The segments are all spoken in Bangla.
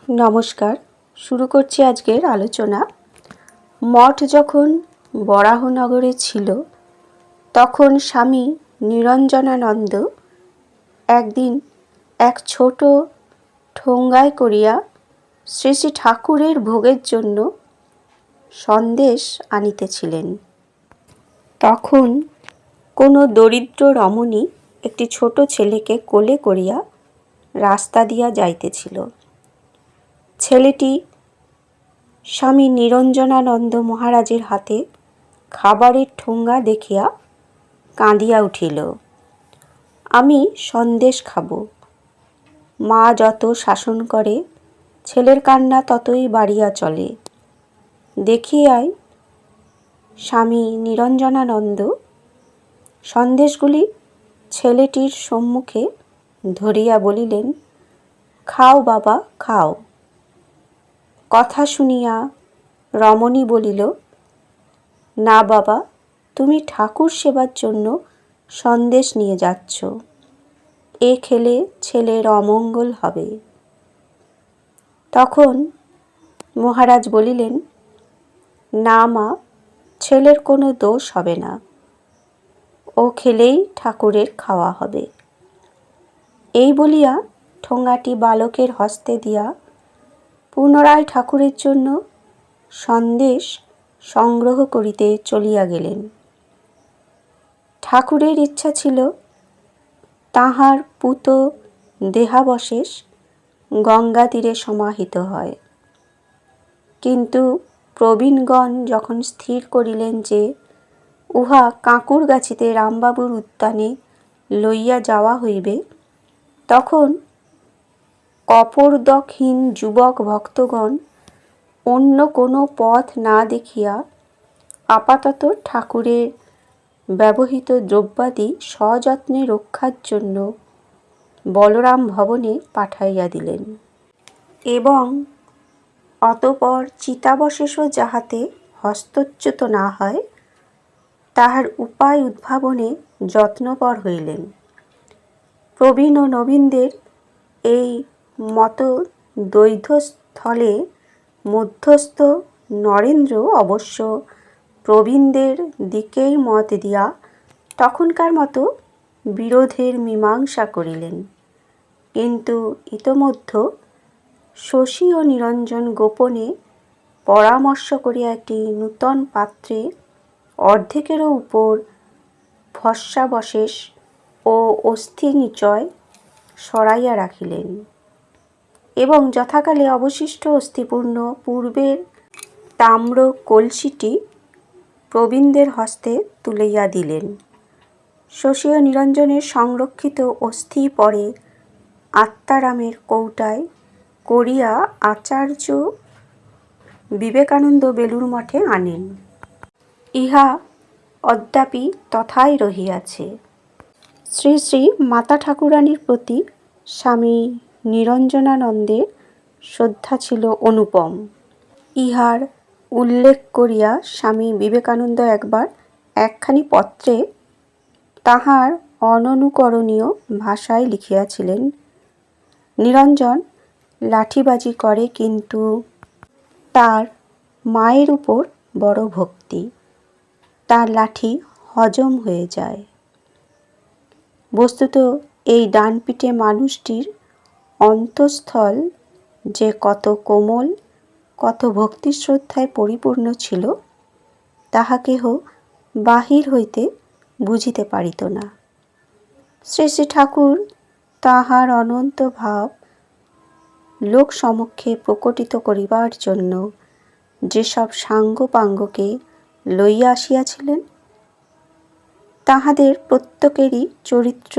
নমস্কার। শুরু করছি আজকের আলোচনা। মঠ যখন বরাহনগরে ছিল তখন স্বামী নিরঞ্জনানন্দ একদিন এক ছোট ঠোঙ্গায় করিয়া শ্রী শ্রী ঠাকুরের ভোগের জন্য সন্দেশ আনিতেছিলেন। তখন কোনো দরিদ্র রমণী একটি ছোট ছেলেকে কোলে করিয়া রাস্তা দিয়া যাইতেছিল। ছেলেটি স্বামী নিরঞ্জনানন্দ মহারাজের হাতে খাবারের ঠোঙ্গা দেখিয়া কাঁদিয়া উঠিল। আমি সন্দেশ খাব। মা যত শাসন করে ছেলের কান্না ততই বাড়িয়া চলে। দেখিয়াই স্বামী নিরঞ্জনানন্দ সন্দেশগুলি ছেলেটির সম্মুখে ধরিয়া বলিলেন, খাও বাবা, খাও। কথা শুনিয়া রমণী বলিল, না বাবা, তুমি ঠাকুর সেবার জন্য সন্দেশ নিয়ে যাচ্ছ, এ খেলে ছেলের অমঙ্গল হবে। তখন মহারাজ বলিলেন, না মা, ছেলের কোনো দোষ হবে না, ও খেলেই ঠাকুরের খাওয়া হবে। এই বলিয়া ঠোঙ্গাটি বালকের হস্তে দিয়া পুনরায় ঠাকুরের জন্য সন্দেশ সংগ্রহ করিতে চলিয়া গেলেন। ঠাকুরের ইচ্ছা ছিল তাঁহার পূত দেহাবশেষ গঙ্গা তীরে সমাহিত হয়। কিন্তু প্রবীণগণ যখন স্থির করিলেন যে উহা কাঁকুরগাছিতে রামবাবুর উদ্যানে লইয়া যাওয়া হইবে, তখন কপর্দকহীন যুবক ভক্তগণ অন্য কোনো পথ না দেখিয়া আপাতত ঠাকুরের ব্যবহৃত দ্রব্যাদি সযত্নে রক্ষার জন্য বলরাম ভবনে পাঠাইয়া দিলেন এবং অতঃপর চিতাবশেষও যাহাতে হস্তচ্যুত না হয় তাহার উপায় উদ্ভাবনে যত্নপর হইলেন। প্রবীণ ও নবীনদের এই মত দ্বৈধস্থলে মধ্যস্থ নরেন্দ্র অবশ্য প্রবীণদের দিকেই মত দিয়া তখনকার মতো বিরোধের মীমাংসা করিলেন। কিন্তু ইতোমধ্যে শশী ও নিরঞ্জন গোপনে পরামর্শ করিয়া একটি নূতন পাত্রে অর্ধেকেরও উপর ভস্মাবশেষ ও অস্থি নিচয় সরাইয়া রাখিলেন এবং যথাকালে অবশিষ্ট অস্থিপূর্ণ পূর্বের তাম্র কলসিটি প্রবীণদের হস্তে তুলিয়া দিলেন। শশী ও নিরঞ্জনের সংরক্ষিত অস্থি পরে আত্মারামের কৌটায় করিয়া আচার্য বিবেকানন্দ বেলুড় মঠে আনেন। ইহা অদ্যাপি তথায় রহিয়াছে। শ্রী শ্রী মাতা ঠাকুরানীর প্রতি স্বামী নিরঞ্জনানন্দের শ্রদ্ধা ছিল অনুপম। ইহার উল্লেখ করিয়া স্বামী বিবেকানন্দ একবার একখানি পত্রে তাহার অননুকরণীয় ভাষায় লিখিয়াছিলেন, নিরঞ্জন লাঠিবাজি করে কিন্তু তার মায়ের উপর বড় ভক্তি, তার লাঠি হজম হয়ে যায়। বস্তুত এই ডানপিটে মানুষটির অন্তঃস্থল যে কত কোমল, কত ভক্তি শ্রদ্ধায় পরিপূর্ণ ছিল তাহা কেহ বাহির হইতে বুঝিতে পারিত না। শ্রী শ্রী ঠাকুর তাহার অনন্ত ভাব লোক সমক্ষে প্রকটিত করিবার জন্য যেসব সাঙ্গপাঙ্গকে লইয়া আসিয়াছিলেন তাহাদের প্রত্যেকেরই চরিত্র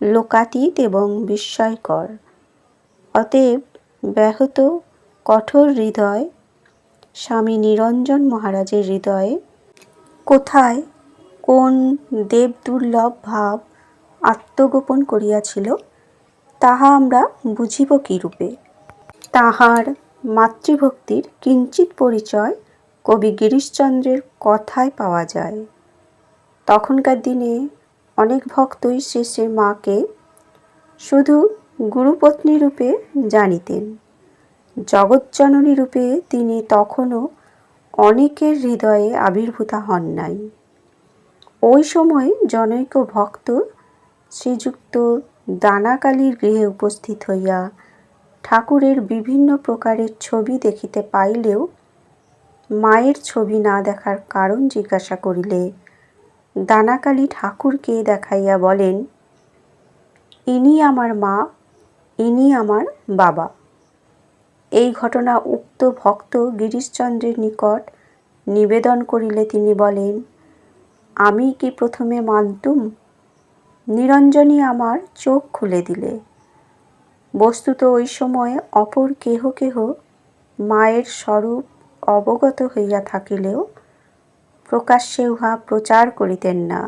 লোকাতীত এবং বিস্ময়কর। অতএব ব্যাহত কঠোর হৃদয় স্বামী নিরঞ্জন মহারাজের হৃদয়ে কোথায় কোন দেবদুর্লভ ভাব আত্মগোপন করিয়াছিল তাহা আমরা বুঝিব কিরূপে। তাহার মাতৃভক্তির কিঞ্চিৎ পরিচয় কবি গিরিশচন্দ্রের কথায় পাওয়া যায়। তখনকার দিনে অনেক ভক্তই শ্রী শ্রী মাকে শুধু গুরুপত্নী রূপে জানিতেন, জগজ্জননী রূপে তিনি তখনও অনেকের হৃদয়ে আবির্ভূতা হন নাই। ওই সময় জনৈক ভক্ত শ্রীযুক্ত দানাকালীর গৃহে উপস্থিত হইয়া ঠাকুরের বিভিন্ন প্রকারের ছবি দেখিতে পাইলেও মায়ের ছবি না দেখার কারণ জিজ্ঞাসা করিলে দানাকালী ঠাকুরকে দেখাইয়া বলেন, ইনি আমার মা, ইনি আমার বাবা। এই ঘটনা উক্ত ভক্ত গিরিশচন্দ্রের নিকট নিবেদন করিলে তিনি বলেন, আমি কি প্রথমে মানতুম? নিরঞ্জনী আমার চোখ খুলে দিলে। বস্তুত ওই সময় অপর কেহ কেহ মায়ের স্বরূপ অবগত হইয়া থাকিলেও প্রকাশ্যে উহা প্রচার করিতেন না,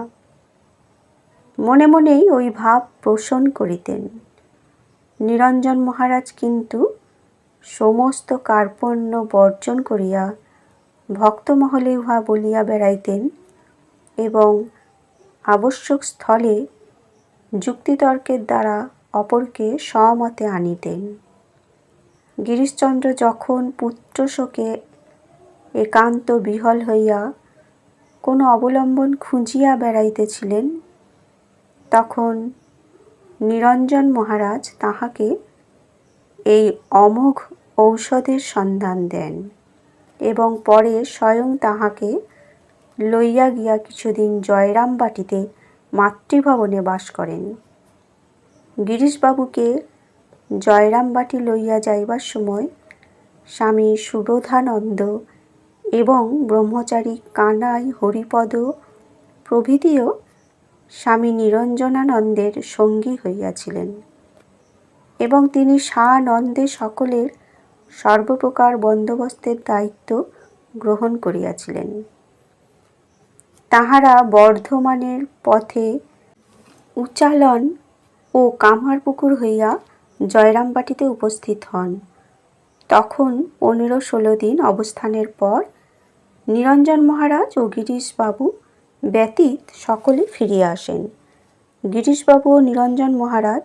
মনে মনেই ওই ভাব পোষণ করিতেন। নিরঞ্জন মহারাজ কিন্তু সমস্ত কার্পণ্য বর্জন করিয়া ভক্তমহলে উহা বলিয়া বেড়াইতেন এবং আবশ্যক স্থলে যুক্তিতর্কের দ্বারা অপরকে স্বমতে আনিতেন। গিরিশচন্দ্র যখন পুত্রশোকে একান্ত বিহ্বল হইয়া কোনো অবলম্বন খুঁজিয়া বেড়াইতেছিলেন, তখন নিরঞ্জন মহারাজ তাহাকে এই অমোঘ ঔষধের সন্ধান দেন এবং পরে স্বয়ং তাহাকে লইয়া গিয়া কিছুদিন জয়রামবাটিতে মাতৃভবনে বাস করেন। গিরিশবাবুকে জয়রামবাটি লইয়া যাইবার সময় স্বামী সুবোধানন্দ এবং ব্রহ্মচারী কানাই হরিপদ প্রভৃতিও স্বামী নিরঞ্জনানন্দের সঙ্গী হইয়াছিলেন এবং তিনি সানন্দে সকলের সর্বপ্রকার বন্দোবস্তের দায়িত্ব গ্রহণ করিয়াছিলেন। তাহারা বর্ধমানের পথে উচালন ও কামারপুকুর হইয়া জয়রামবাটিতে উপস্থিত হন। তখন 15-16 দিন অবস্থানের পর নিরঞ্জন মহারাজ ও গিরিশবাবু ব্যতীত সকলে ফিরিয়া আসেন। গিরিশবাবু ও নিরঞ্জন মহারাজ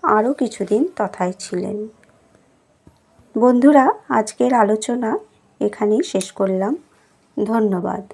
আরও কিছুদিন তথায় ছিলেন। বন্ধুরা, আজকের আলোচনা এখানেই শেষ করলাম। ধন্যবাদ।